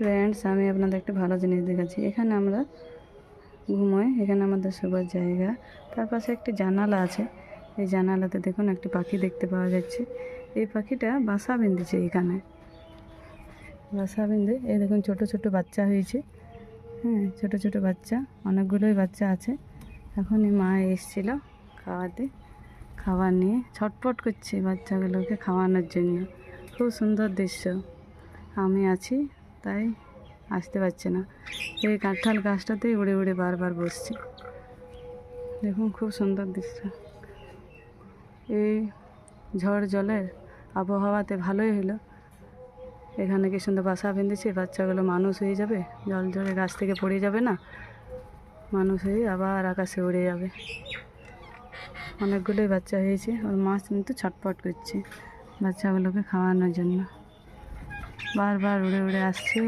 Friends, আমি আপনাদের একটা ভালো জিনিস দেখাচ্ছি। এখানে আমরা ঘুমোই, এখানে আমাদের শোবার জায়গা। তার পাশে একটি জানালা আছে। এই জানালাতে দেখুন একটি পাখি দেখতে পাওয়া যাচ্ছে। এই পাখিটা বাসা বেঁধেছে এখানে, বাসা বেঁধে এই দেখুন ছোট ছোট বাচ্চা হয়েছে। হ্যাঁ, ছোট ছোট বাচ্চা, অনেকগুলোই বাচ্চা আছে। এখন এই মা এসেছিল খাওয়াতে, খাবার নিয়ে ছটফট করছে বাচ্চাগুলোকে খাওয়ানোর জন্য। খুব সুন্দর দৃশ্য। আমি আছি তাই আসতে পারছে না। এই কাঁঠাল গাছটাতেই উড়ে উড়ে বারবার বসছে। দেখুন খুব সুন্দর দৃশ্য। এই ঝড় জলের আবহাওয়াতে ভালোই হলো। এখানে কি সুন্দর বাসা বেঁধেছে। বাচ্চাগুলো মানুষ হয়ে যাবে, জল ঝড়ে গাছ থেকে পড়ে যাবে না, মানুষ হয়ে আবার আকাশে উড়ে যাবে। অনেকগুলোই বাচ্চা হয়েছে। ওর মা কিন্তু ছটফট করছে বাচ্চাগুলোকে খাওয়ানোর জন্য, বারবার উড়ে উড়ে আসছে।